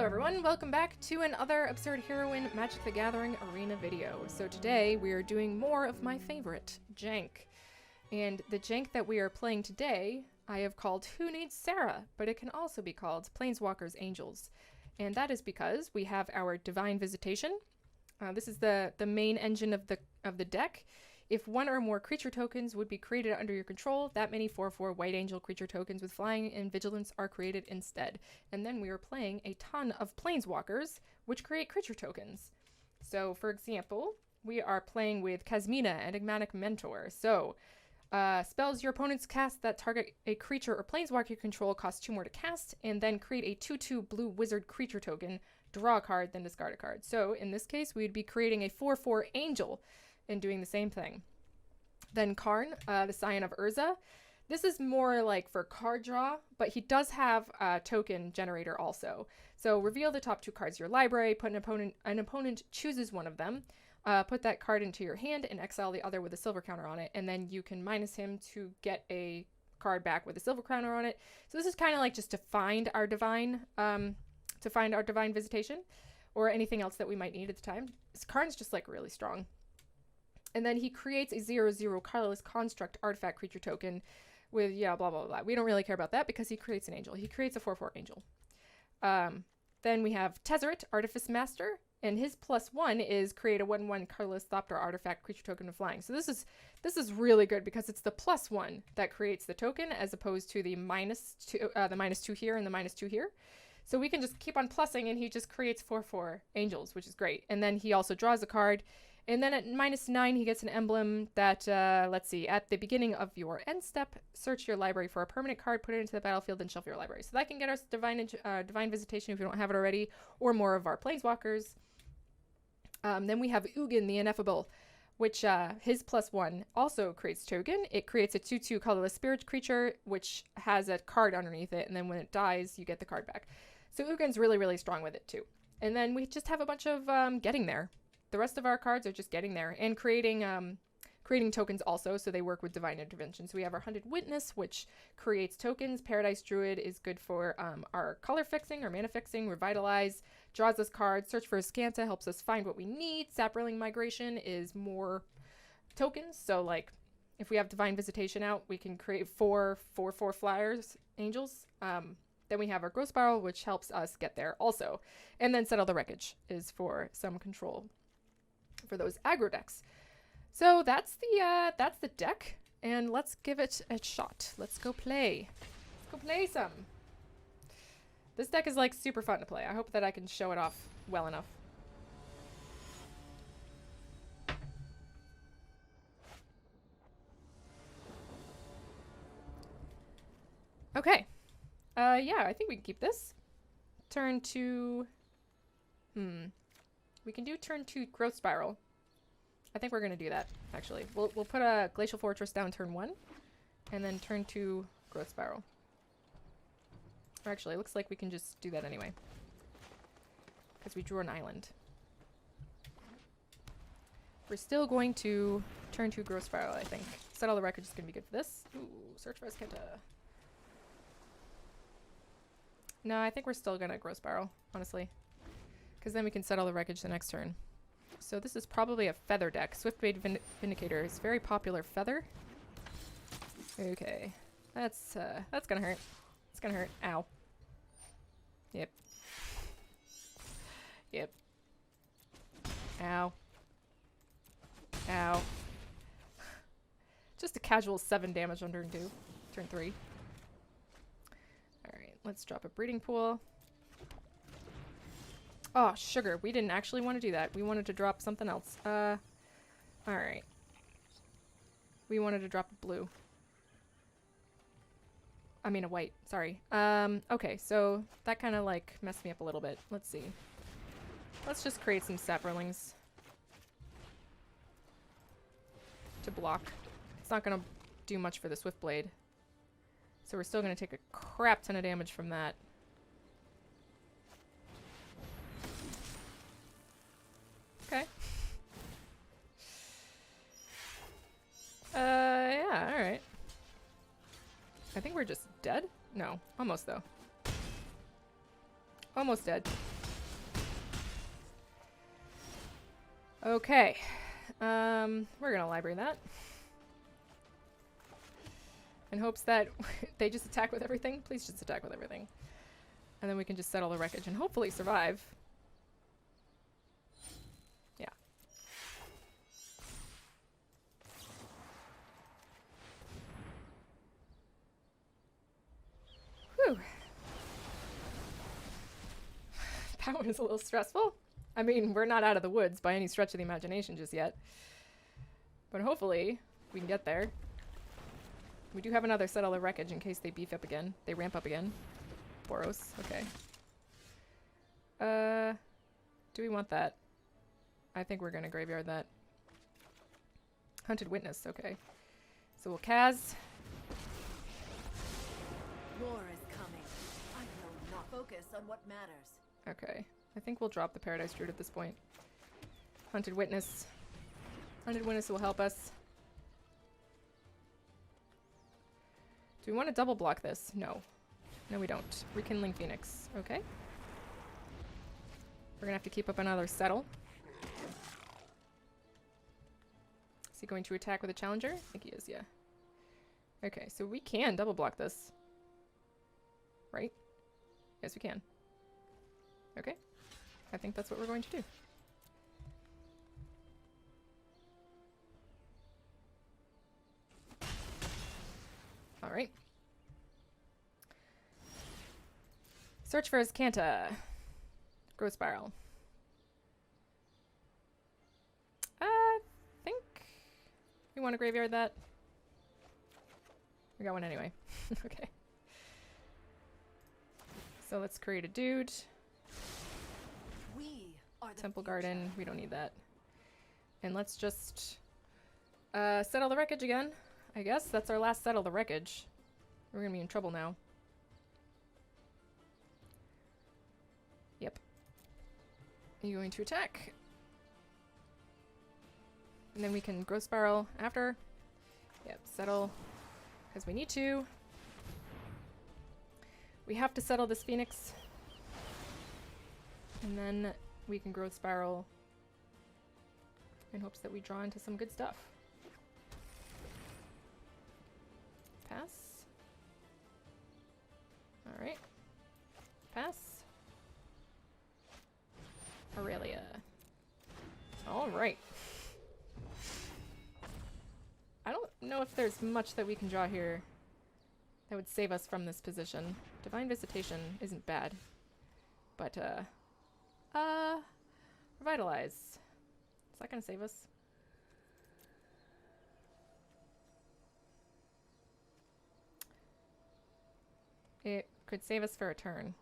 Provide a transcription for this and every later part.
Hello everyone, welcome back to another Absurd Heroine Magic the Gathering Arena video. So today we are doing more of my favorite, jank. And the jank that we are playing today, I have called Who Needs Serra, but it can also be called Planeswalkers Angels. And that is because we have our Divine Visitation. This is the main engine of the deck. If one or more creature tokens would be created under your control, that many 4/4 White Angel creature tokens with flying and vigilance are created instead. And then we are playing a ton of Planeswalkers, which create creature tokens. So, for example, we are playing with Kasmina, Enigmatic Mentor. So, spells your opponents cast that target a creature or Planeswalker you control cost 2 more to cast, and then create a 2/2 blue wizard creature token, draw a card, then discard a card. So, in this case, we'd be creating a 4/4 Angel and doing the same thing. Then Karn, the Scion of Urza. This is more like for card draw, but he does have a token generator also. So reveal the top 2 cards of your library, put an opponent chooses one of them, put that card into your hand and exile the other with a silver counter on it, and then you can minus him to get a card back with a silver counter on it. So this is kind of like just to find our divine visitation or anything else that we might need at the time. This Karn's just like really strong. And then he creates a 0/0 colorless construct artifact creature token with, yeah, blah, blah, blah. We don't really care about that because he creates an angel. He creates a 4/4 angel. Then we have Tezzeret, Artifice Master, and his +1 is create a 1/1 colorless Thopter artifact creature token with flying. So this is really good because it's the +1 that creates the token as opposed to the -2 here and the -2 here. So we can just keep on plussing and he just creates 4/4 angels, which is great. And then he also draws a card. And then at -9, he gets an emblem that, let's see, at the beginning of your end step, search your library for a permanent card, put it into the battlefield, then shuffle your library. So that can get us Divine Visitation if you don't have it already, or more of our Planeswalkers. Then we have Ugin, the Ineffable, which his +1 also creates token. It creates a 2/2 colorless spirit creature, which has a card underneath it, and then when it dies, you get the card back. So Ugin's really, really strong with it too. And then we just have a bunch of getting there. The rest of our cards are just getting there and creating tokens also, so they work with Divine Intervention. So we have our Hunted Witness, which creates tokens. Paradise Druid is good for our color fixing or mana fixing. Revitalize draws us cards. Search for a Scanta helps us find what we need. Sapperling Migration is more tokens. So like if we have Divine Visitation out, we can create 4/4 flyers, angels. Then we have our Growth Spiral, which helps us get there also. And then Settle the Wreckage is for some control for those aggro decks. So that's the deck, and let's give it a shot. Let's go play. Let's go play some. This deck is like super fun to play. I hope that I can show it off well enough. Okay. Yeah, I think we can keep this. Turn 2. We can do turn 2 Growth Spiral. I think we're going to do that, actually. We'll put a Glacial Fortress down turn 1, and then turn 2 Growth Spiral. Or actually, it looks like we can just do that anyway, because we drew an island. We're still going to turn 2 Growth Spiral, I think. Settle the Wreckage is going to be good for this. Ooh, search for a Scanta. No, I think we're still going to Growth Spiral, honestly. Because then we can settle the wreckage the next turn. So this is probably a feather deck. Swiftblade Vindicator is very popular feather. Okay. That's gonna hurt. It's gonna hurt. Ow. Yep. Yep. Ow. Ow. Just a casual 7 damage on turn 2. Turn 3. Alright, let's drop a Breeding Pool. Oh, sugar. We didn't actually want to do that. We wanted to drop something else. Alright. We wanted to drop a blue. I mean a white. Sorry. Okay, so that kind of like messed me up a little bit. Let's see. Let's just create some Sapperlings to block. It's not going to do much for the Swiftblade. So we're still going to take a crap ton of damage from that. Okay. Yeah, alright. I think we're just dead? No, almost though. Almost dead. Okay. We're gonna library that. In hopes that they just attack with everything. Please just attack with everything. And then we can just settle the wreckage and hopefully survive. Yeah. Whew. That one is a little stressful. I mean, we're not out of the woods by any stretch of the imagination just yet. But hopefully, we can get there. We do have another settle the wreckage in case they beef up again. They ramp up again. Boros, okay. Do we want that? I think we're gonna graveyard that. Hunted Witness, okay. So we'll Kaz. War is coming. I will not focus on what matters. Okay. I think we'll drop the Paradise Druid at this point. Hunted Witness. Hunted Witness will help us. Do we want to double block this? No. No, we don't. Rekindling Phoenix. Okay. We're gonna have to keep up another settle. Is he going to attack with a challenger? I think he is, yeah. Okay, so we can double block this. Right? Yes, we can. Okay. I think that's what we're going to do. Alright. Search for his Canta. Growth Spiral. I think we want to graveyard that. We got one anyway. Okay. So let's create a dude. We are the Temple future. Garden. We don't need that. And let's just settle the wreckage again. I guess that's our last settle the wreckage. We're gonna be in trouble now. Yep. Are you going to attack? And then we can Growth Spiral after. Yep, settle. Because we need to. We have to settle this Phoenix. And then we can Growth Spiral in hopes that we draw into some good stuff. Pass. Alright. Pass. Aurelia. Alright. I don't know if there's much that we can draw here that would save us from this position. Divine Visitation isn't bad. But, Revitalize. Is that gonna save us? It could save us for a turn.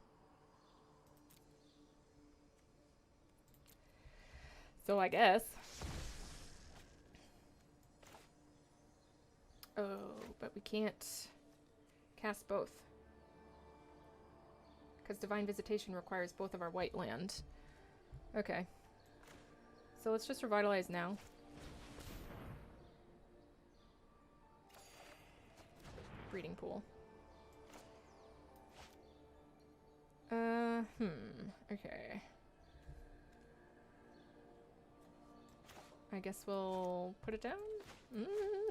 So I guess. Oh, but we can't cast both. Because Divine Visitation requires both of our white land. Okay. So let's just Revitalize now. Breeding Pool. Okay. I guess we'll put it down?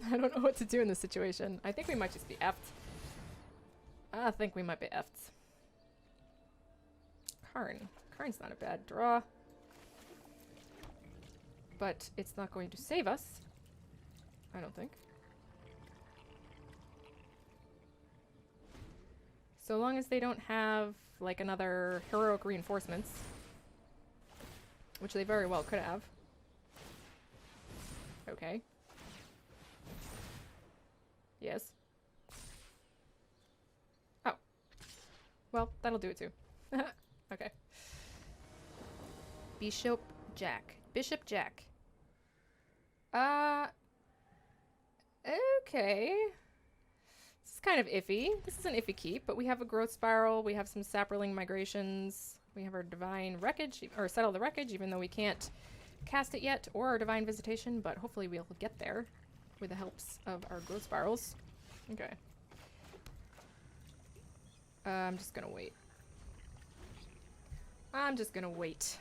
I don't know what to do in this situation. I think we might just be effed. I think we might be effed. Karn. Karn's not a bad draw. But it's not going to save us. I don't think. So long as they don't have, like, another heroic reinforcements. Which they very well could have. Okay. Yes. Oh. Well, that'll do it too. Okay. Bishop Jack. Bishop Jack. Okay. This is kind of iffy. This is an iffy keep, but we have a Growth Spiral, we have some Sapperling Migrations, we have our Divine Wreckage, or Settle the Wreckage, even though we can't cast it yet, or our Divine Visitation, but hopefully we'll get there with the helps of our Growth Spirals. Okay. I'm just gonna wait. I'm just gonna wait.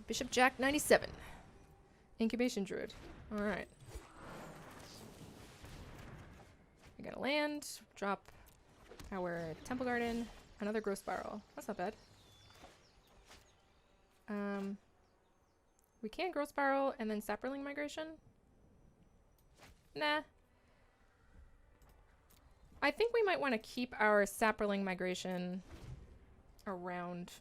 Bishop Jack 97. Incubation Druid. Alright. We got a land. Drop our Temple Garden. Another Growth Spiral. That's not bad. We can Growth Spiral and then Sapperling Migration. Nah. I think we might want to keep our Sapperling Migration around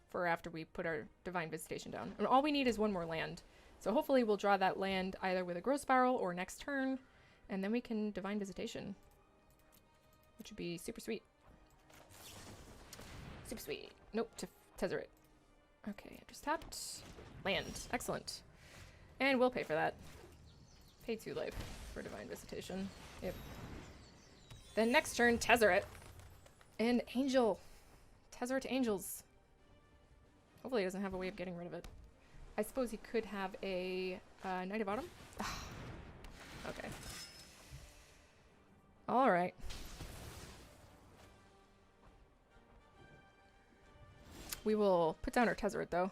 for after we put our Divine Visitation down. And all we need is one more land. So hopefully we'll draw that land either with a Growth Spiral or next turn, and then we can Divine Visitation, which would be super sweet. Super sweet. Nope, to Tezzeret. Okay, I just tapped. Land. Excellent. And we'll pay for that. Pay 2 life for Divine Visitation. Yep. Then next turn, Tezzeret. And Angel. Tezzeret to Angels. Hopefully he doesn't have a way of getting rid of it. I suppose he could have a Knight of Autumn. Okay. Alright. We will put down our Tezzeret though.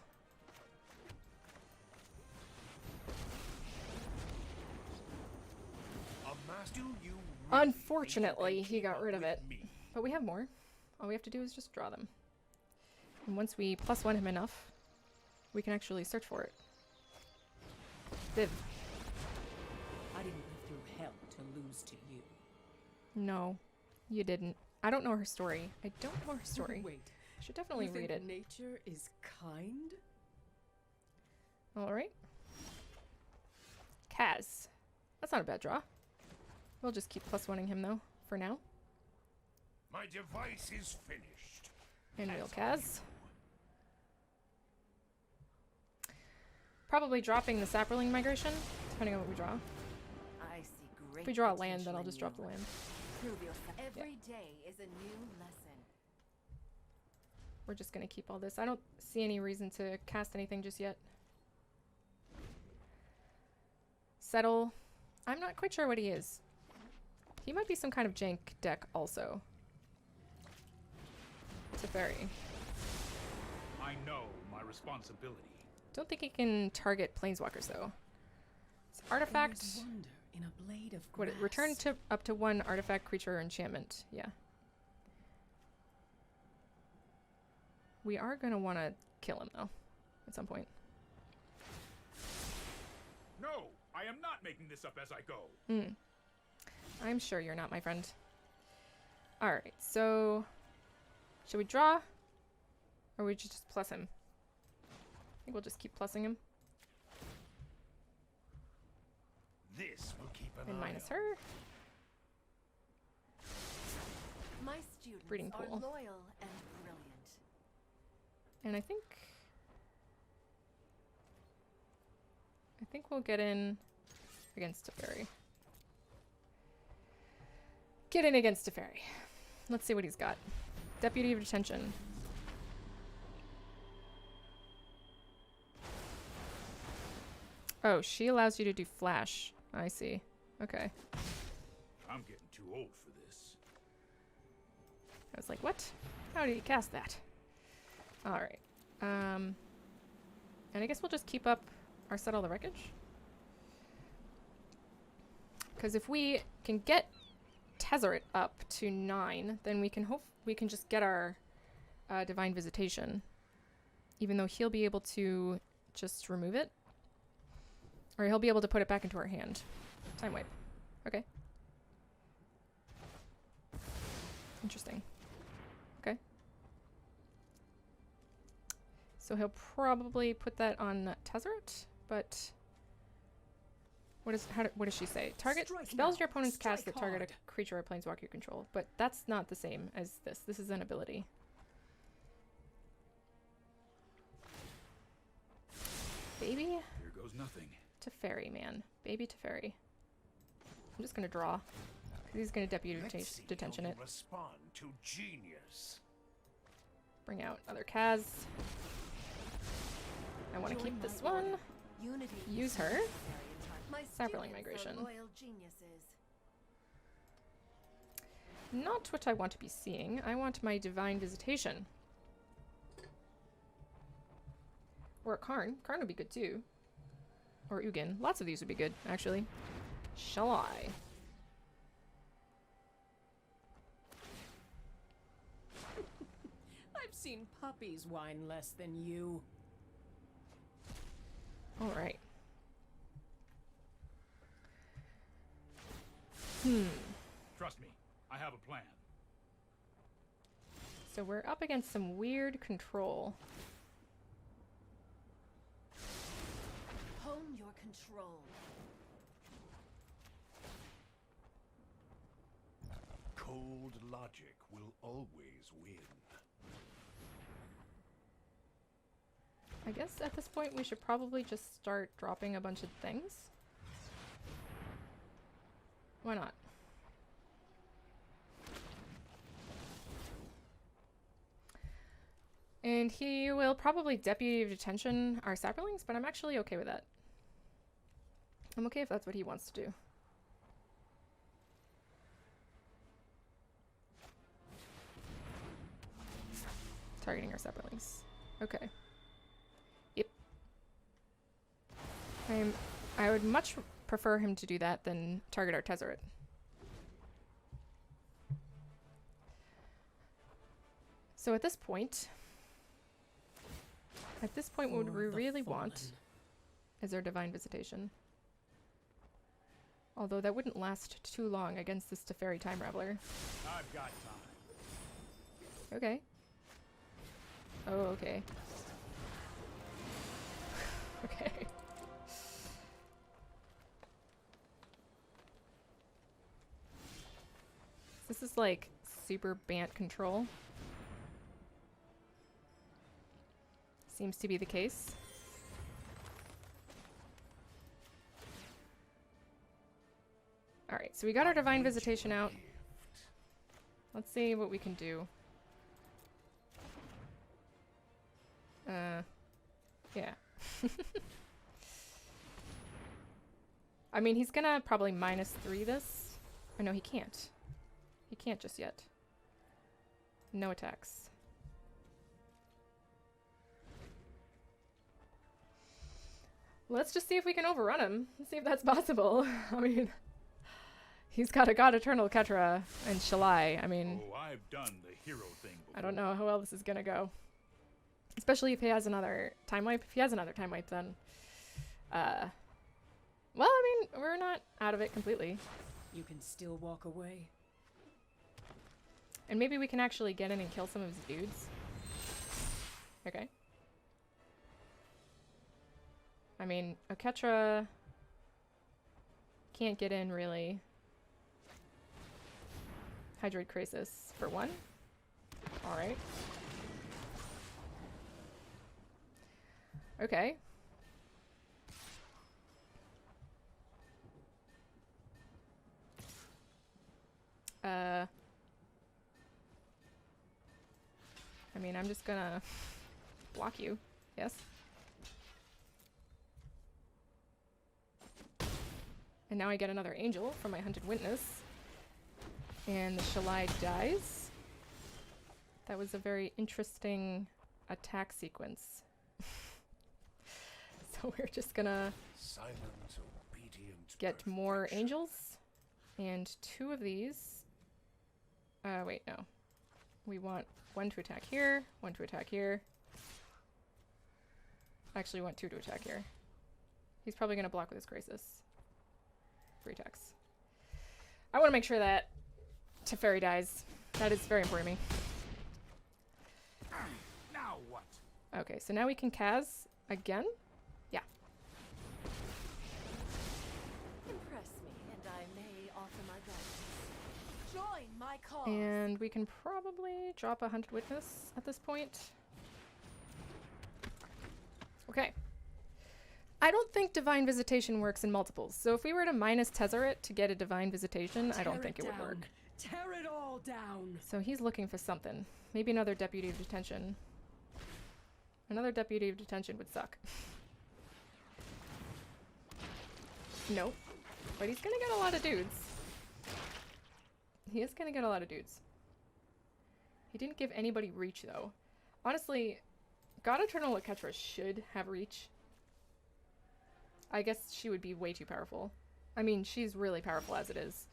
Unfortunately, he got rid of it. But we have more. All we have to do is just draw them. And once we +1 him enough, we can actually search for it. Viv. I didn't live through hell to lose to you. No, you didn't. I don't know her story. I don't know her story. Wait. I should definitely read it. Nature is kind? Alright. Kaz. That's not a bad draw. We'll just keep +1ing him though, for now. My device is finished. And we'll Kaz. Probably dropping the Sapperling Migration, depending on what we draw. I see great If we draw a land, potential then I'll in just drop the you. land. Prove yourself. Every day is a new lesson. We're just gonna keep all this. I don't see any reason to cast anything just yet. Settle. I'm not quite sure what he is. He might be some kind of jank deck also. Teferi. I know my responsibility. Don't think he can target Planeswalkers though. It's artifact. There is wonder in a blade of What? grass. Return to up to 1 artifact, creature, or enchantment. Yeah. We are gonna want to kill him though, at some point. No, I am not making this up as I go. I'm sure you're not, my friend. All right, so should we draw, or we just plus him? I think we'll just keep plussing him This will keep an and eye minus on. her. My students Breeding are pool. loyal and brilliant. And I think we'll get in against Teferi. Get in against Teferi. Let's see what he's got. Deputy of Detention. Oh, she allows you to do flash. I see. Okay. I'm getting too old for this. I was like, what? How do you cast that? Alright. And I guess we'll just keep up our Settle the Wreckage. Because if we can get Tezzeret up to 9, then we can just get our Divine Visitation. Even though he'll be able to just remove it. Or he'll be able to put it back into our hand. Time wipe. Okay. Interesting. Okay. So he'll probably put that on Tezzeret, but what does she say? Target Strike spells now. your opponent's cast Strike that target hard. a creature or planeswalker you control, but that's not the same as this. This is an ability. Baby Here goes nothing. Teferi, man. Baby Teferi. I'm just gonna draw. 'Cause he's gonna deputy Let's see detention how it. you respond to genius. Bring out other Kaz. I want to Join keep this my one. order. Unity is Use her. necessary in time. My Sapperling students Migration. are loyal geniuses. Not what I want to be seeing. I want my Divine Visitation. Or a Karn. Karn would be good too. Or Ugin. Lots of these would be good, actually. Shall I? I've seen puppies whine less than you. Alright. Trust me, I have a plan. So we're up against some weird control. Hone your control. Cold logic will always win. I guess at this point we should probably just start dropping a bunch of things. Why not? And he will probably deputy of detention our saplings, but I'm actually okay with that. I'm okay if that's what he wants to do. Targeting our saplings. Okay. Yep. I would much prefer him to do that than target our Tezzeret. So at this point, what we really want is our Divine Visitation. Although that wouldn't last too long against this Teferi Time Raveler. I've got time. Okay. Oh, okay. Okay. This is like super Bant control. Seems to be the case. Alright, so we got our Divine Visitation out. Let's see what we can do. Yeah. I mean, he's gonna probably -3 this. Oh, no, he can't. He can't just yet. No attacks. Let's just see if we can overrun him. Let's see if that's possible. I mean, he's got a God Eternal Ketra and Shalai. I mean, Oh, I've done the hero thing before. I don't know how well this is gonna go. Especially if he has another time wipe. If he has another time wipe, then, well, I mean, we're not out of it completely. You can still walk away. And maybe we can actually get in and kill some of his dudes. Okay. I mean, Oketra can't get in, really. Hydroid Crisis for 1. Alright. Okay. I mean, I'm just gonna block you. Yes. And now I get another angel from my Hunted Witness. And the Shalai dies. That was a very interesting attack sequence. So we're just gonna Silent, obedient get more perfection. angels. And 2 of these. Wait, no. We want 1 to attack here, 1 to attack here. Actually, want 2 to attack here. He's probably gonna block with his Crisis. 3 attacks. I want to make sure that Teferi dies. That is very important to me. Now what? Okay, so now we can Kaz again. Yeah. Impress me, and I may offer my guidance. Join my cause. And we can probably drop a Hunted Witness at this point. Okay. I don't think Divine Visitation works in multiples. So if we were to minus Tezzeret to get a Divine Visitation, I don't think it would work. Tear it all down. So he's looking for something. Maybe another Deputy of Detention. Another Deputy of Detention would suck. Nope. But he's gonna get a lot of dudes. He is gonna get a lot of dudes. He didn't give anybody reach, though. Honestly, God Eternal Ketra should have reach. I guess she would be way too powerful. I mean, she's really powerful as it is.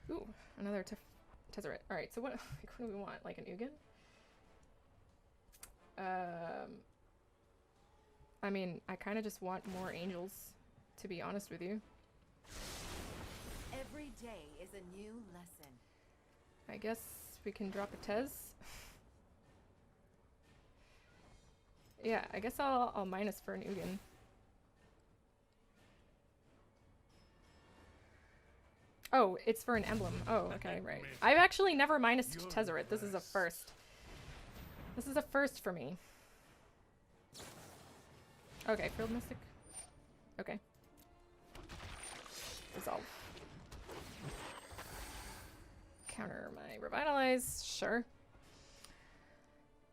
Ooh, another Tezzeret. Alright, so what, like, what do we want? Like an Ugin? I mean, I kind of just want more angels, to be honest with you. Every day is a new lesson. I guess we can drop a Tez. Yeah, I guess I'll minus for an Ugin. Oh, it's for an emblem. Oh, okay, right. I've actually never minused Tezzeret. This is a first. This is a first for me. Okay, Field Mystic. Okay. Resolve. Counter my Revitalize. Sure.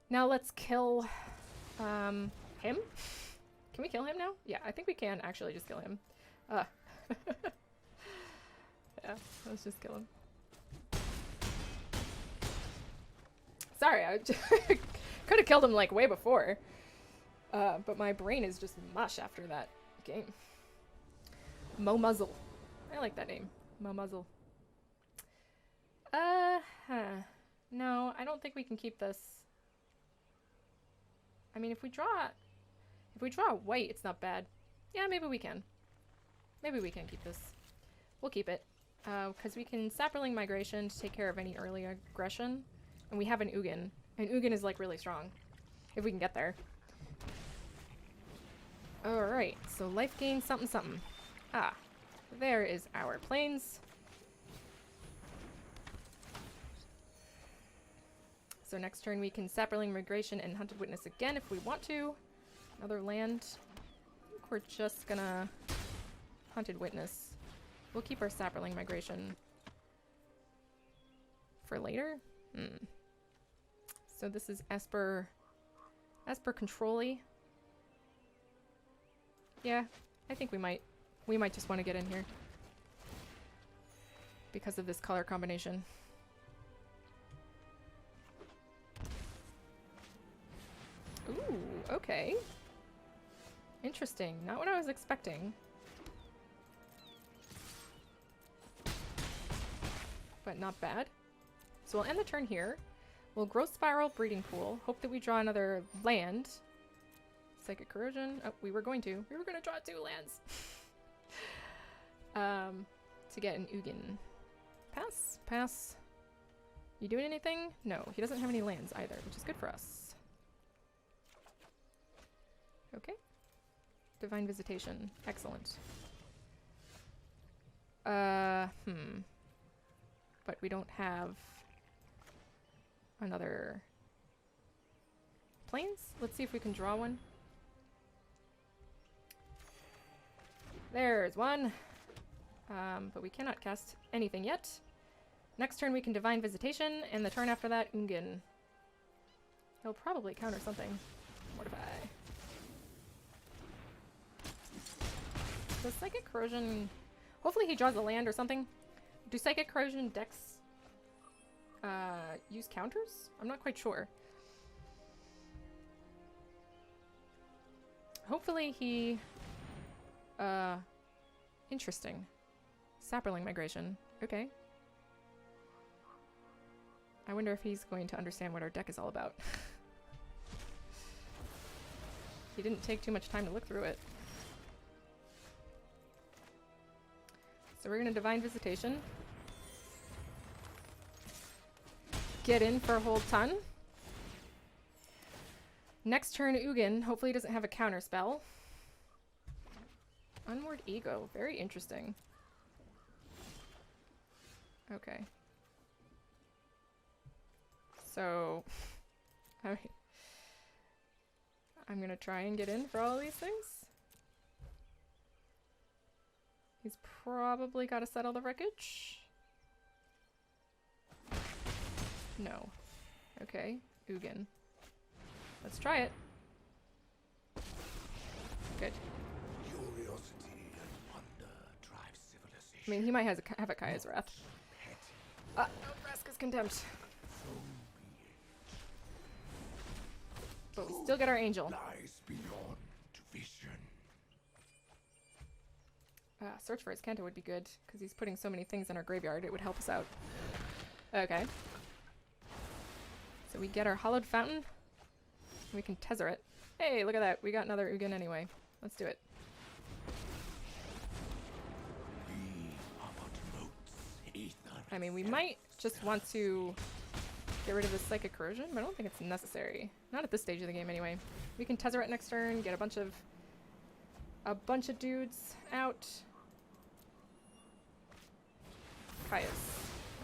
Now let's kill him. Can we kill him now? Yeah, I think we can actually just kill him. Yeah, let's just kill him. Sorry, I could have killed him like way before. But my brain is just mush after that game. Mo Muzzle. I like that name. Mo Muzzle. No, I don't think we can keep this. I mean, if we draw a white, it's not bad. Yeah, maybe we can. Maybe we can keep this. We'll keep it. Because we can Saproling Migration to take care of any early aggression. And we have an Ugin. And Ugin is like really strong. If we can get there. Alright, so life gain something something. Ah, there is our plains. So next turn we can Saproling Migration and Hunted Witness again if we want to. Another land. I think we're just gonna Hunted Witness. We'll keep our Saproling Migration for later. So this is Esper Control-y. Yeah, I think we might just want to get in here because of this color combination. Ooh, okay. Interesting. Not what I was expecting. But not bad. So we'll end the turn here. We'll Growth Spiral, Breeding Pool. Hope that we draw another land. Psychic Corrosion. Oh, we were going to draw 2 lands. To get an Ugin. Pass. Pass. You doing anything? No, he doesn't have any lands either, which is good for us. Okay. Divine Visitation. Excellent. But we don't have another plains? Let's see if we can draw one. There's one. But we cannot cast anything yet. Next turn we can Divine Visitation, and the turn after that, Ugin. He'll probably counter something. Mortify. Does Psychic Corrosion... Hopefully he draws a land or something. Do Psychic Corrosion decks use counters? I'm not quite sure. Hopefully he... Interesting. Saproling Migration. Okay. I wonder if he's going to understand what our deck is all about. He didn't take too much time to look through it. So we're going to Divine Visitation. Get in for a whole ton. Next turn, Ugin. Hopefully he doesn't have a counter spell. Unmoored Ego. Very interesting. Okay. So, I'm gonna try and get in for all of these things. He's probably got to settle the wreckage. No. Okay, Ugin. Let's try it. Good. Curiosity and wonder drive civilization. I mean, he might have a Kaya's Wrath. No, Vraska's Contempt. But we still get our angel. Lies beyond vision. Search for his Kanto would be good, because he's putting so many things in our graveyard, it would help us out. Okay. So we get our Hallowed Fountain. We can Tezzeret. Hey, look at that. We got another Ugin anyway. Let's do it. I mean, we might just want to get rid of the Psychic Corrosion, but I don't think it's necessary. Not at this stage of the game anyway. We can Tezzeret next turn, get a bunch of dudes out. Caius.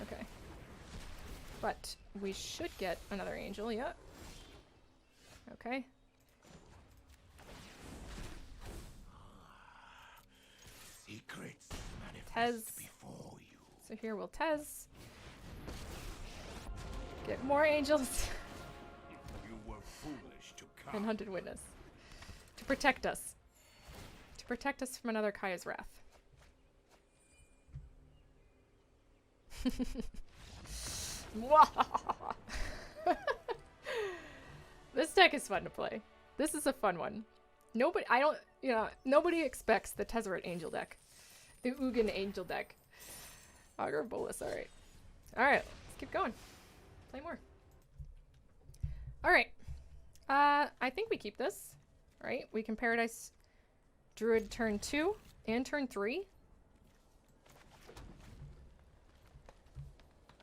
Okay. But we should get another angel, yeah. Okay. Secrets Tez. manifest before you. So here we'll Tez. Get more angels. You were foolish to come. And Hunted Witness. To protect us. To protect us from another Kaya's Wrath. This deck is fun to play. This is a fun one. Nobody expects the Tezzeret Angel deck. The Ugin Angel deck. Augur Bolus, alright. Alright, let's keep going. Play more. Alright. I think we keep this. Right? We can Paradise Druid turn 2 and turn 3.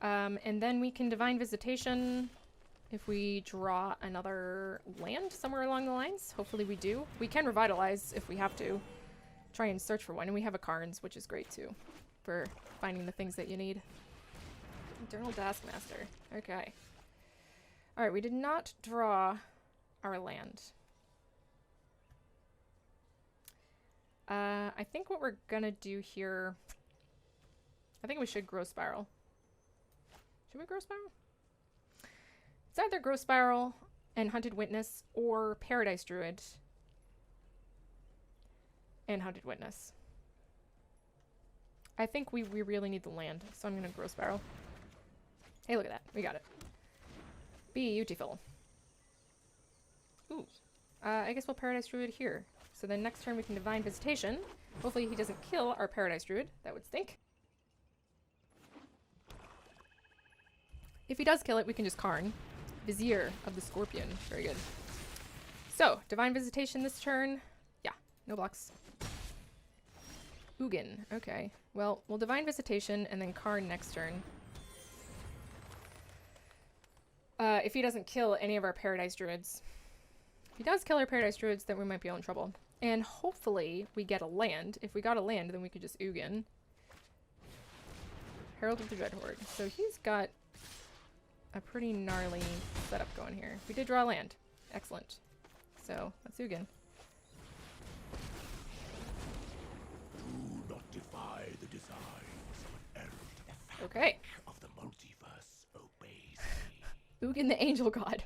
And then we can Divine Visitation if we draw another land somewhere along the lines. Hopefully we do. We can Revitalize if we have to. Try and search for one. And we have a Karns, which is great too. For finding the things that you need. Eternal Taskmaster. Okay. Alright, we did not draw our land. I think what we're gonna do here... I think we should Grow Spiral. Should we Grow Spiral? It's either Grow Spiral and Hunted Witness or Paradise Druid and Hunted Witness. I think we really need the land, so I'm gonna Grow Spiral. Hey, look at that. We got it. Beautiful. Ooh. I guess we'll Paradise Druid here. So then next turn we can Divine Visitation. Hopefully he doesn't kill our Paradise Druid. That would stink. If he does kill it, we can just Karn. Vizier of the Scorpion. Very good. So, Divine Visitation this turn. Yeah, no blocks. Ugin. Okay. Well, we'll Divine Visitation and then Karn next turn. If he doesn't kill any of our Paradise Druids. If he does kill our Paradise Druids, then we might be in trouble. And hopefully we get a land. If we got a land, then we could just Ugin. Herald of the Dread Horde. So he's got a pretty gnarly setup going here. We did draw land. Excellent. So, that's Ugin. Do not defy the designs of an herald. Okay. Of the multiverse obeys me. Ugin the Angel God.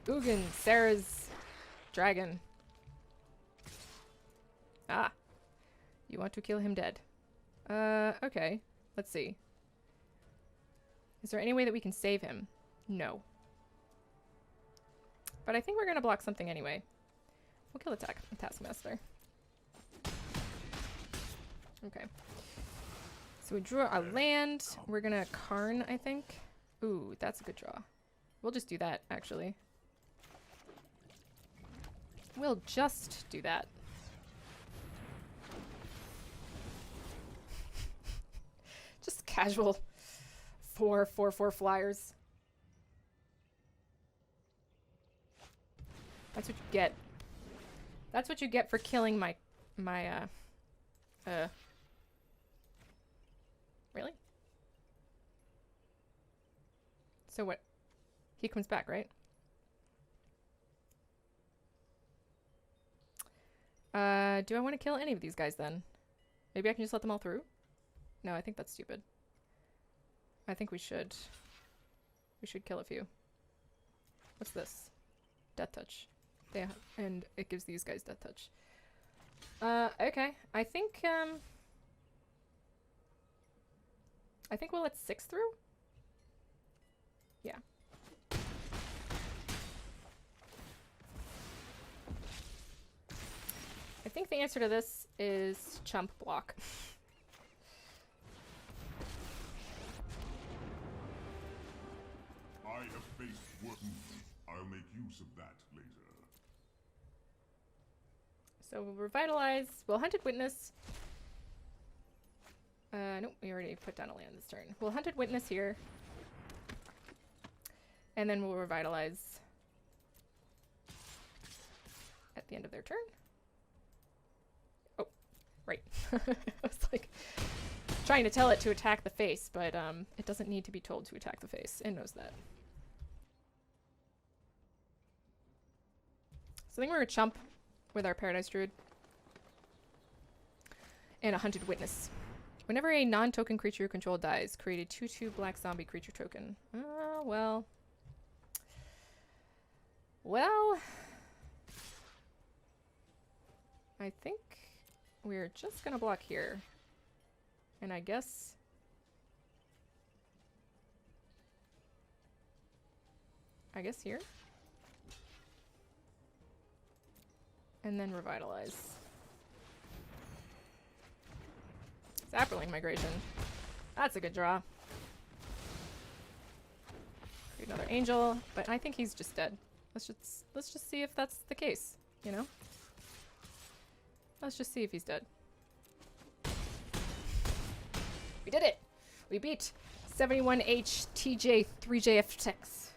Ugin, Serra's dragon. Ah. You want to kill him dead. Okay. Let's see. Is there any way that we can save him? No. But I think we're gonna block something anyway. We'll kill the Taskmaster. Okay. So we drew a land. We're gonna Karn, I think. Ooh, that's a good draw. We'll just do that, actually. We'll just do that. Just casual 4/4/4 flyers. That's what you get. That's what you get for killing my really? So what? He comes back, right? Do I want to kill any of these guys then? Maybe I can just let them all through? No, I think that's stupid. I think we should. We should kill a few. What's this? Death Touch. Yeah, and it gives these guys Death Touch. Okay. I think we'll let 6 through? Yeah. think the answer to this is chump block. I have faced worse. I'll make use of that later. So we'll revitalize. We'll Hunted Witness. Nope, we already put down a land this turn. We'll Hunted Witness here. And then we'll revitalize at the end of their turn. Oh, right. I was like trying to tell it to attack the face, but it doesn't need to be told to attack the face. It knows that. So I think we're going to chump with our Paradise Druid. And a Hunted Witness. Whenever a non-token creature you control dies, create a 2/2 black zombie creature token. Well. Well. I think we're just gonna block here. And I guess... here? And then revitalize. Sapperling Migration. That's a good draw. Create another angel, but I think he's just dead. Let's just see if that's the case, you know? Let's just see if he's dead. We did it! We beat 71H TJ 3JF6.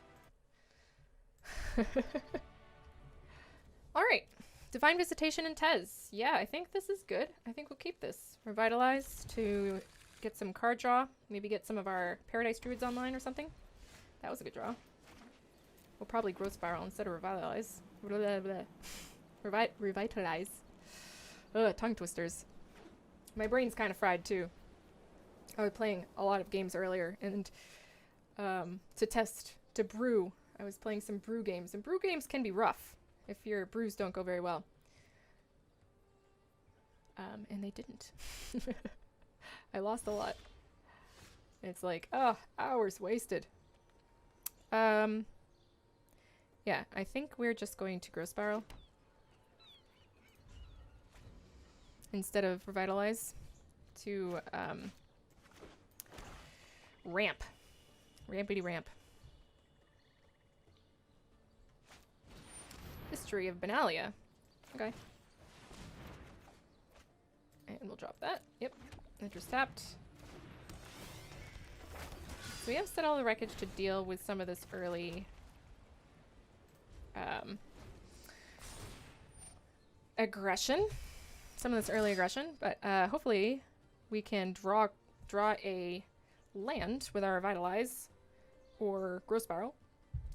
Alright. Divine Visitation and Tez. Yeah, I think this is good. I think we'll keep this. Revitalize to get some card draw. Maybe get some of our Paradise Druids online or something. That was a good draw. We'll probably Growth Spiral instead of Revitalize. Blah, blah, blah. Revitalize. Ugh, tongue twisters. My brain's kind of fried too. I was playing a lot of games earlier, and to brew, I was playing some brew games, and brew games can be rough if your brews don't go very well. And they didn't. I lost a lot. It's like, oh, hours wasted. Yeah, I think we're just going to Growth Spiral instead of Revitalize to ramp. Rampity ramp. History of Benalia. Okay. And we'll drop that. Yep. Interest tapped. So we have Settle the Wreckage to deal with some of this early aggression. Some of this early aggression, but hopefully we can draw a land with our Revitalize or Growth Spiral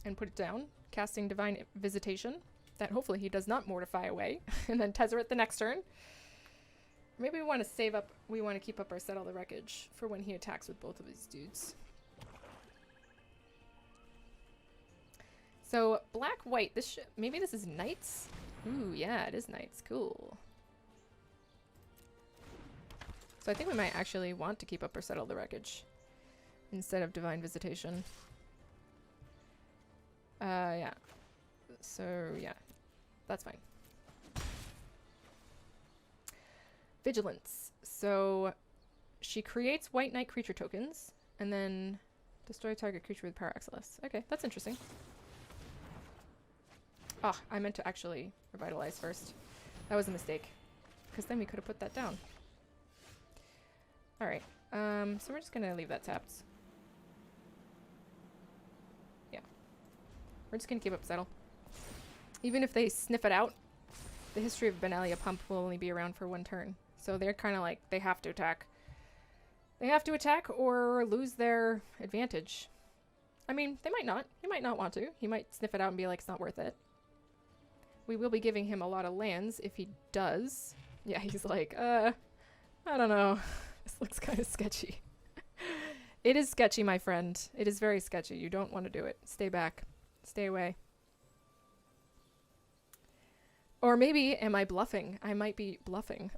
and put it down, casting Divine Visitation that hopefully he does not mortify away, and then Tezzeret the next turn. Maybe we want to save up, we want to keep up our Settle the Wreckage for when he attacks with both of his dudes. So, black-white, maybe this is Knights? Ooh, yeah, it is Knights, cool. So I think we might actually want to keep up our Settle the Wreckage instead of Divine Visitation. Yeah. So, yeah. That's fine. Vigilance. So, she creates white knight creature tokens, and then destroy target creature with power Excellus. Okay, that's interesting. Ah, I meant to actually Revitalize first. That was a mistake, because then we could have put that down. Alright, so we're just gonna leave that tapped. Yeah. We're just gonna keep up Settle. Even if they sniff it out, the History of Benalia Pump will only be around for one turn. So they're kind of like, they have to attack. They have to attack or lose their advantage. I mean, they might not. He might not want to. He might sniff it out and be like, it's not worth it. We will be giving him a lot of lands if he does. Yeah, he's like, I don't know. This looks kind of sketchy. It is sketchy, my friend. It is very sketchy. You don't want to do it. Stay back. Stay away. Or maybe, am I bluffing? I might be bluffing.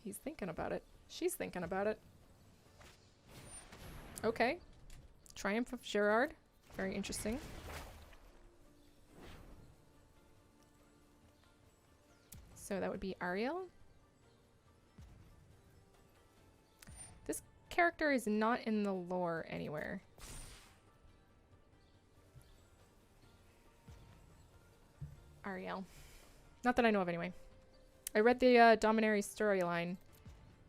He's thinking about it. She's thinking about it. Okay. Triumph of Gerard. Very interesting. So that would be Ariel. This character is not in the lore anywhere. Ariel. Not that I know of anyway. I read the Dominaria storyline,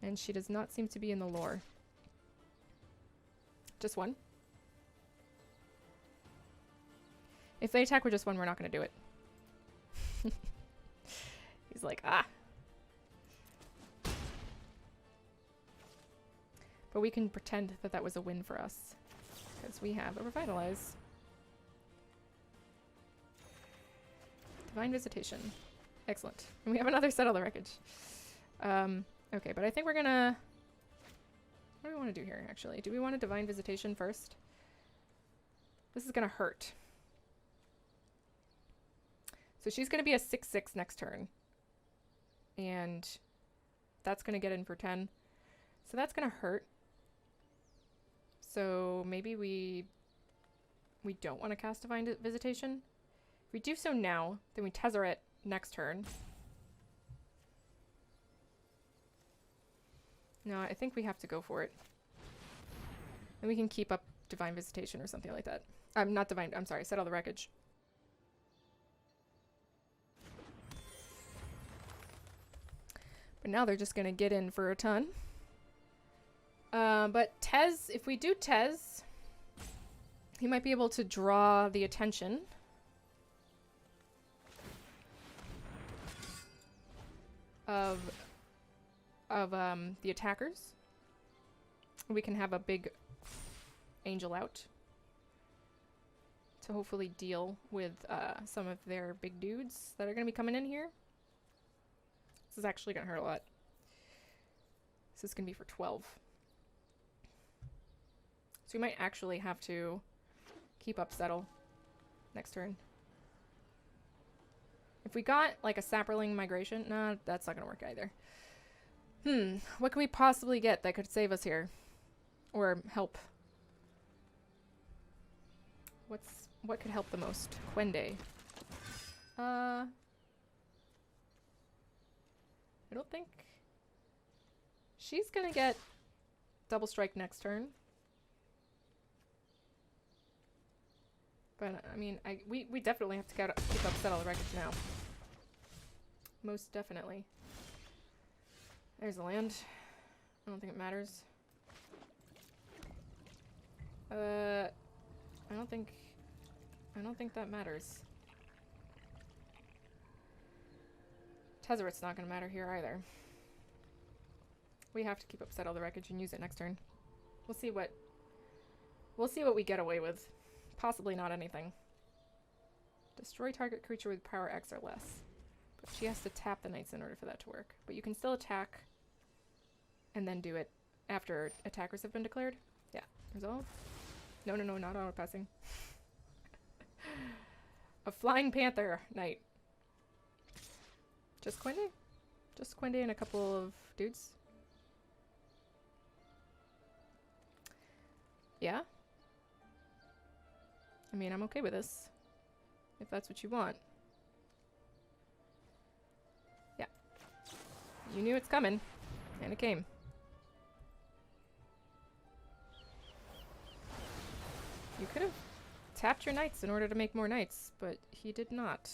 and she does not seem to be in the lore. Just one. If they attack with just one, we're not going to do it. He's like, ah. But we can pretend that that was a win for us, because we have a Revitalize. Divine Visitation. Excellent. And we have another Settle the Wreckage. Okay, but I think we're gonna... What do we want to do here, actually? Do we want a Divine Visitation first? This is gonna hurt. So she's gonna be a 6/6 next turn. And that's gonna get in for 10. So that's gonna hurt. So maybe we don't want to cast Divine Visitation. If we do so now, then we Tezzeret next turn. No, I think we have to go for it. And we can keep up Divine Visitation or something like that. Not Divine, I'm sorry, Settle the Wreckage. But now they're just going to get in for a ton. But Tez, if we do Tez, he might be able to draw the attention of the attackers. We can have a big angel out to hopefully deal with some of their big dudes that are going to be coming in here. This is actually going to hurt a lot. This is going to be for 12. So we might actually have to keep up Settle next turn. If we got like a Sapperling Migration, nah, that's not gonna work either. What can we possibly get that could save us here? Or help? What could help the most? Quende. I don't think... She's gonna get Double Strike next turn. But, I mean, we definitely have to keep up Settle the Wreckage now. Most definitely. There's the land. I don't think it matters. I don't think that matters. Tezzeret's not gonna matter here either. We have to keep up Settle the Wreckage and use it next turn. We'll see what we get away with. Possibly not anything. Destroy target creature with power X or less. But she has to tap the Knights in order for that to work. But you can still attack and then do it after attackers have been declared. Yeah. Resolve? No, not auto passing. A Flying Panther Knight. Just Quende? Just Quende and a couple of dudes? Yeah? I mean, I'm okay with this. If that's what you want. Yeah. You knew it's coming. And it came. You could have tapped your knights in order to make more knights, but he did not.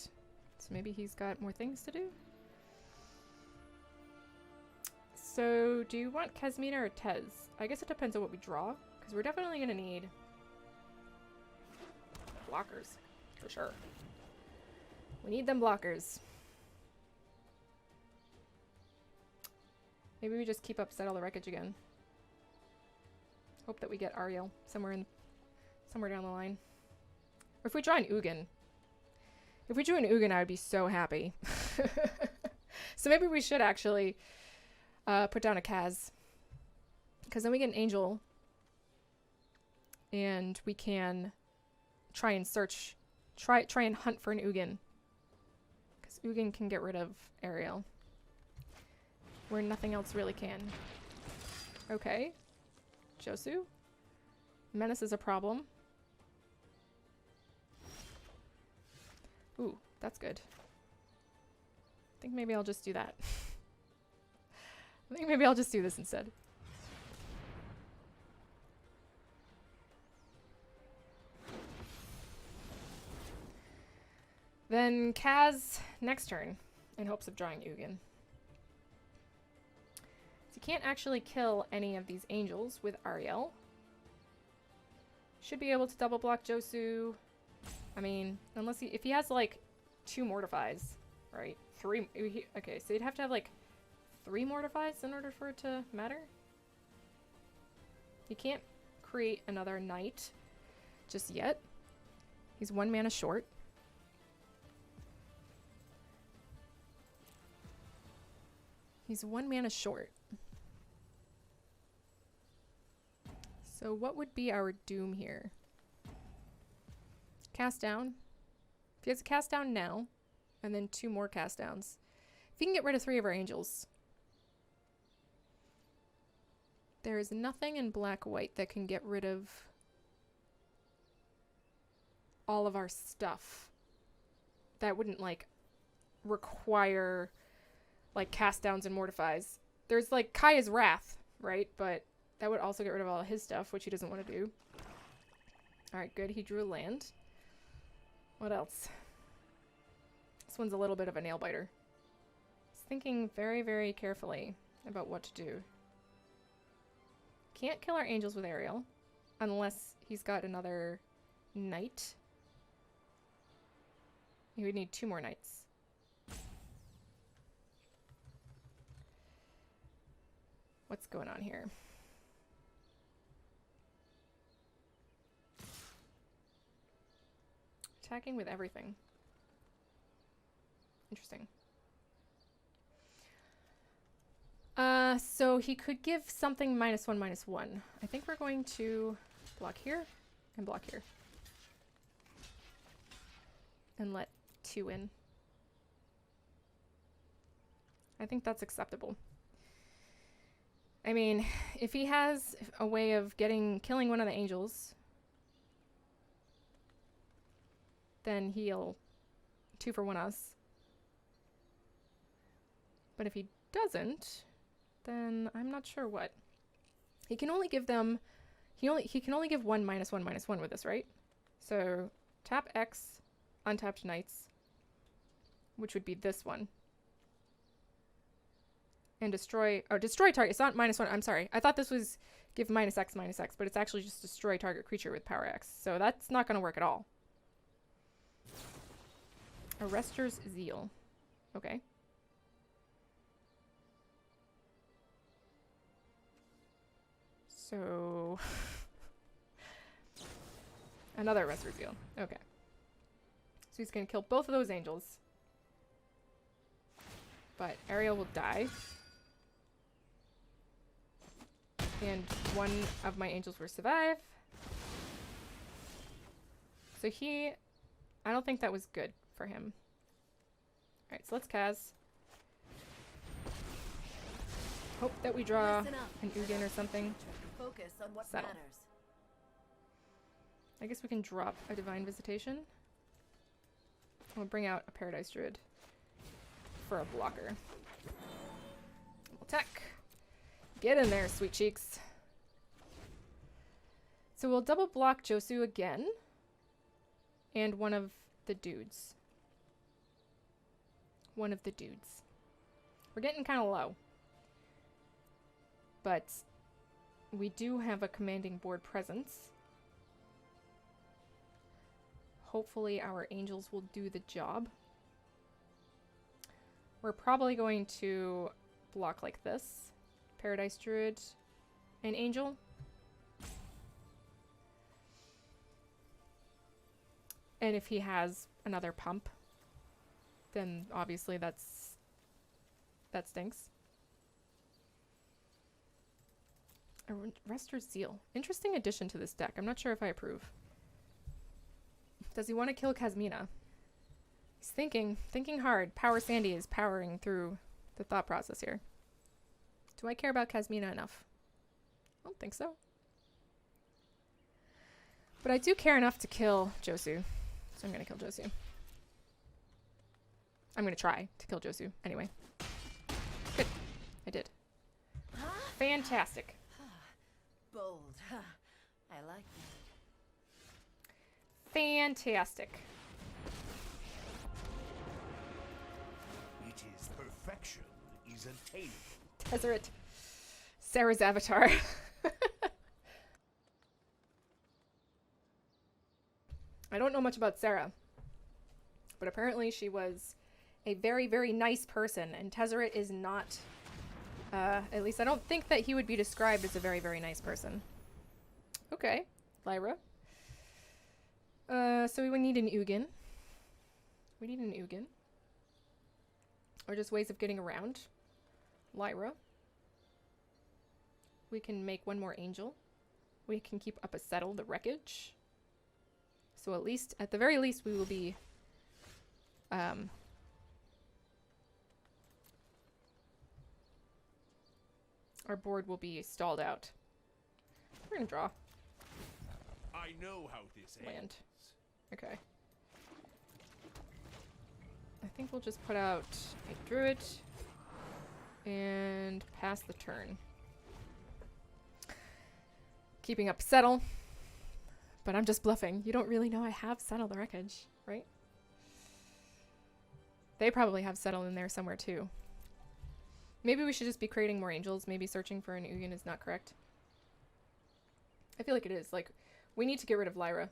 So maybe he's got more things to do? So, do you want Kesmina or Tez? I guess it depends on what we draw, because we're definitely going to need blockers, for sure. We need them blockers. Maybe we just keep up Settle the Wreckage again. Hope that we get Ariel somewhere down the line. Or if we draw an Ugin. If we drew an Ugin, I would be so happy. So maybe we should actually put down a Kaz. Because then we get an Angel. And we can try and search, try and hunt for an Ugin. Because Ugin can get rid of Ariel. Where nothing else really can. Okay. Josu. Menace is a problem. Ooh, that's good. think maybe I'll just do that. I think maybe I'll just do this instead. Then Kaz next turn in hopes of drawing Ugin. So you can't actually kill any of these angels with Ariel. Should be able to double block Josu. I mean, unless if he has like 2 Mortifies, right? 3. Okay, so you'd have to have like 3 Mortifies in order for it to matter. You can't create another knight just yet. He's 1 mana short. He's 1 mana short. So what would be our doom here? Cast down. If he has a cast down now, and then 2 more cast downs. If he can get rid of 3 of our angels. There is nothing in black-white that can get rid of all of our stuff. That wouldn't, like, require, like, cast downs and mortifies. There's, like, Kaya's Wrath, right? But that would also get rid of all of his stuff, which he doesn't want to do. Alright, good. He drew a land. What else? This one's a little bit of a nail-biter. He's thinking very, very carefully about what to do. Can't kill our angels with Ariel unless he's got another knight. He would need 2 more knights. What's going on here? Attacking with everything. Interesting. So he could give something -1/-1. I think we're going to block here and block here. And let 2 in. I think that's acceptable. I mean, if he has a way of killing one of the angels, then he'll 2-for-1 us. But if he doesn't, then I'm not sure what. He can only give them he can only give 1 -1/-1 with this, right? So tap X, untapped knights, which would be this one. And destroy target. It's not -1. I'm sorry. I thought this was give -X, but it's actually just destroy target creature with power X. So that's not going to work at all. Arrester's Zeal. Okay. So another Arrester's Zeal. Okay. So he's going to kill both of those angels. But Ariel will die. And 1 of my angels will survive. So I don't think that was good for him. Alright, so let's Kaz. Hope that we draw an Ugin or something. Focus on what Settle. matters. I guess we can drop a Divine Visitation. We'll bring out a Paradise Druid for a blocker. We'll attack. Get in there, sweet cheeks. So we'll double block Josu again. And one of the dudes. One of the dudes. We're getting kind of low. But we do have a commanding board presence. Hopefully our angels will do the job. We're probably going to block like this. Paradise Druid and Angel. And if he has another pump, then obviously that stinks. Arrester's Zeal. Interesting addition to this deck. I'm not sure if I approve. Does he want to kill Kasmina? He's thinking hard. Power Sandy is powering through the thought process here. Do I care about Kasmina enough? I don't think so. But I do care enough to kill Josu. So I'm going to kill Josu. I'm gonna try to kill Josu anyway. Good. I did. Fantastic. Bold. I like that. Fantastic. It is perfection is attainable. Tezzeret. Serra's avatar. I don't know much about Serra, but apparently she was a very, very nice person, and Tezzeret is not, at least I don't think that he would be described as a very, very nice person. Okay, Lyra. So we would need an Ugin. We need an Ugin. Or just ways of getting around Lyra. We can make one more angel. We can keep up a settle the wreckage. So at least, at the very least, we will be our board will be stalled out. We're gonna draw I know how this land. ends. Okay. I think we'll just put out a druid and pass the turn. Keeping up settle. But I'm just bluffing. You don't really know I have settle the wreckage, right? They probably have settle in there somewhere too. Maybe we should just be creating more angels. Maybe searching for an Ugin is not correct. I feel like it is. Like, we need to get rid of Lyra.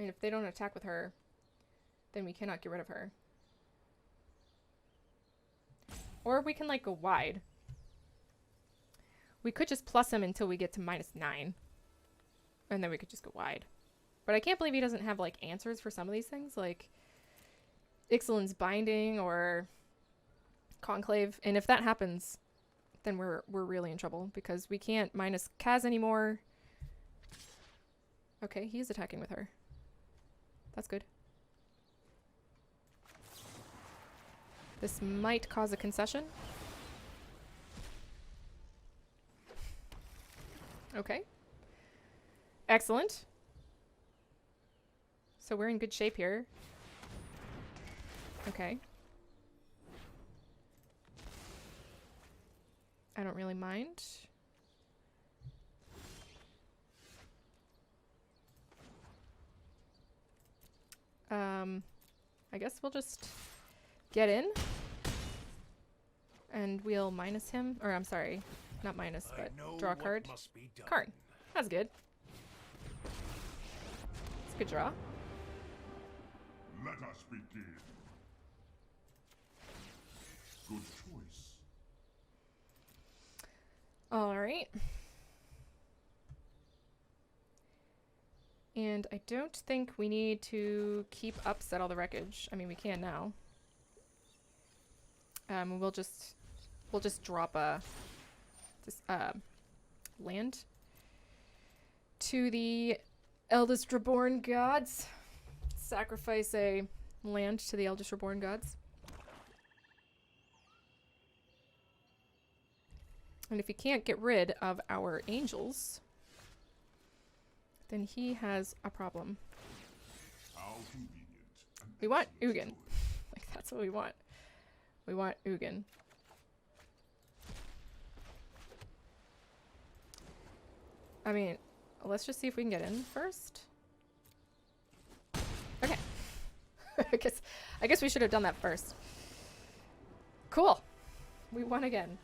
And if they don't attack with her, then we cannot get rid of her. Or we can, like, go wide. We could just plus him until we get to -9. And then we could just go wide. But I can't believe he doesn't have, like, answers for some of these things. Like, Ixalan's Binding or Conclave. And if that happens, then we're really in trouble. Because we can't minus Kaz anymore. Okay, he is attacking with her. That's good. This might cause a concession. Okay. Excellent. So we're in good shape here. Okay. I don't really mind. I guess we'll just get in. And we'll minus him. Or I'm sorry, not minus, but draw a card. Karn. That's good. It's a good draw. Let us begin. Good choice. Alright. And I don't think we need to keep up settle the wreckage. I mean, we can now. We'll just drop a land to the Eldest Reborn Gods. Sacrifice a land to the Eldest Reborn Gods. And if he can't get rid of our angels, then he has a problem. How convenient. We want Ugin. Like, that's what we want. We want Ugin. I mean, let's just see if we can get in first. Okay. I guess we should have done that first. Cool. We won again.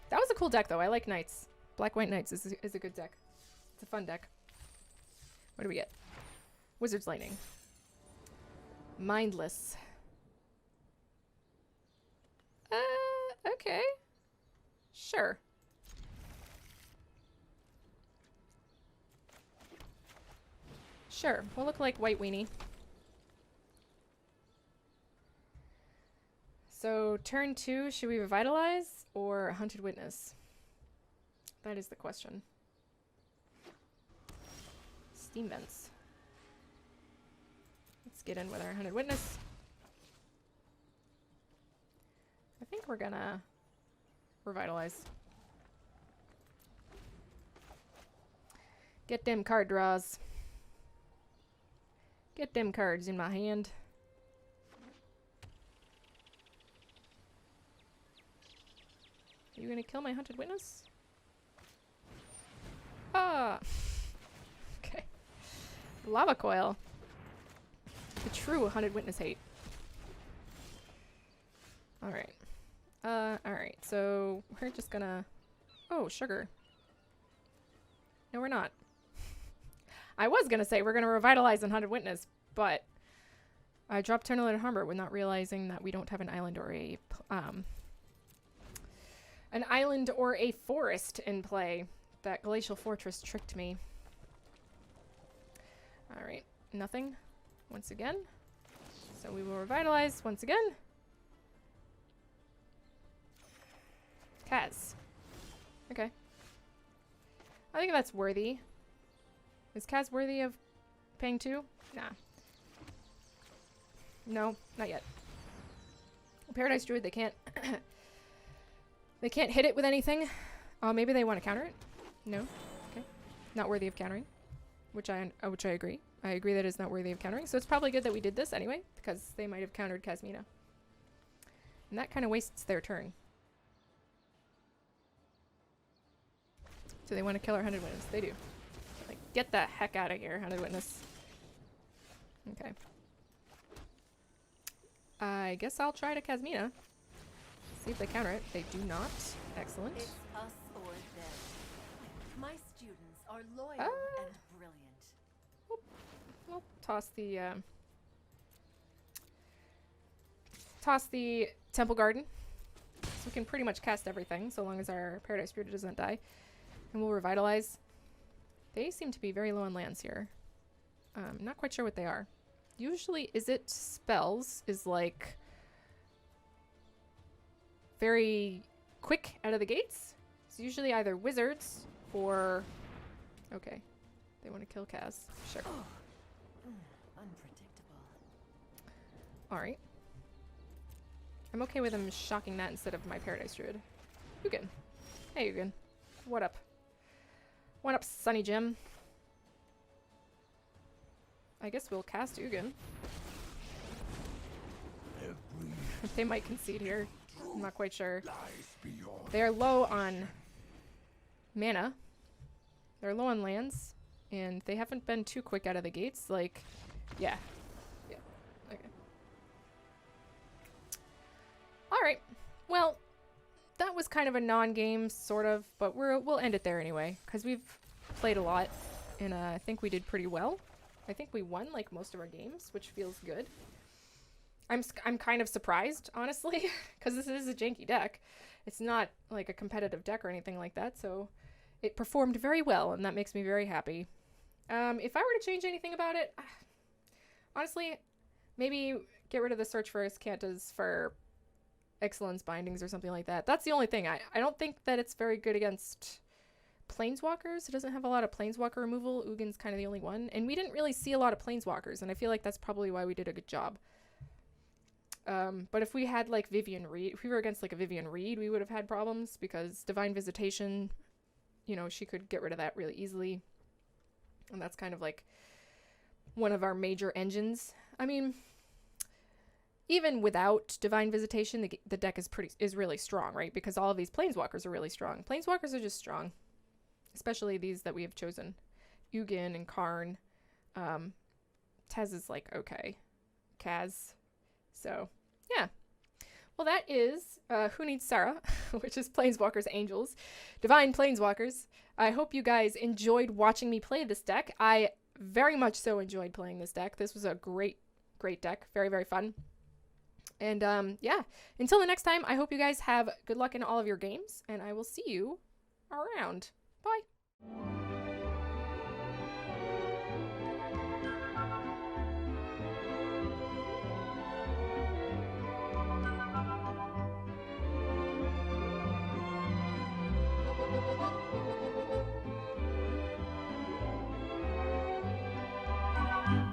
That was a cool deck, though. I like Knights. Black-White Knights is a good deck. It's a fun deck. What do we get? Wizard's Lightning. Mindless. Okay. Sure. Sure. We'll look like White Weenie. So, turn 2, should we Revitalize or Hunted Witness? That is the question. Steam Vents. Let's get in with our Hunted Witness. I think we're gonna Revitalize. Get them card draws. Get them cards in my hand. You gonna kill my Hunted Witness? Ah! Okay. Lava Coil. The true Hunted Witness hate. Alright. Alright, so we're just gonna... Oh, sugar. No, we're not. I was gonna say we're gonna revitalize and Hunted Witness, but I dropped Tunnel Harbor with not realizing that we don't have an island or a forest in play. That Glacial Fortress tricked me. Alright, nothing. Once again. So we will revitalize once again. Kaz. Okay. I think that's worthy. Is Kaz worthy of paying 2? Nah. No, not yet. Paradise Druid, they can't... they can't hit it with anything. Maybe they want to counter it? No? Okay. Not worthy of countering. Which I agree. I agree that it's not worthy of countering. So it's probably good that we did this anyway, because they might have countered Kasmina. And that kind of wastes their turn. So they want to kill our Hunted Witness. They do. Like, get the heck out of here, Hunted Witness. Okay. I guess I'll try to Kasmina. See if they counter it. They do not. Excellent. It's us or them. My students are loyal and brilliant. We'll toss the Temple Garden. So we can pretty much cast everything, so long as our Paradise Druid doesn't die. And we'll revitalize. They seem to be very low on lands here. Not quite sure what they are. Usually, is it spells? Is like very quick out of the gates? It's usually either wizards or... Okay. They want to kill Kaz. Sure. Unpredictable. Alright. I'm okay with them shocking that instead of my Paradise Druid. Ugin. Hey, Ugin. What up? What up, Sunny Jim? I guess we'll cast Ugin. They might concede here. I'm not quite sure. They are low on mana. They're low on lands. And they haven't been too quick out of the gates. Like, yeah. Yeah. Okay. Alright. Well, that was kind of a non-game, sort of. But we'll end it there anyway. Because we've played a lot. And I think we did pretty well. I think we won, like, most of our games, which feels good. I'm kind of surprised, honestly. Because this is a janky deck. It's not, like, a competitive deck or anything like that. So it performed very well, and that makes me very happy. If I were to change anything about it, honestly, maybe get rid of the search for Escantas for Excellence Bindings or something like that. That's the only thing. I don't think that it's very good against Planeswalkers. It doesn't have a lot of Planeswalker removal. Ugin's kind of the only one. And we didn't really see a lot of Planeswalkers, and I feel like that's probably why we did a good job. But if we had, like, Vivian Reed, if we were against, like, a Vivian Reed, we would have had problems, because Divine Visitation, you know, she could get rid of that really easily. And that's kind of like one of our major engines. I mean, even without Divine Visitation, the deck is really strong, right? Because all of these Planeswalkers are really strong. Planeswalkers are just strong, especially these that we have chosen. Ugin and Karn. Tez is like, okay. Kaz. So, yeah. Well, that is Who Needs Serra, which is Planeswalkers Angels. Divine Planeswalkers. I hope you guys enjoyed watching me play this deck. I very much so enjoyed playing this deck. This was a great, great deck. Very, very fun. And, yeah. Until the next time, I hope you guys have good luck in all of your games, and I will see you around. Bye.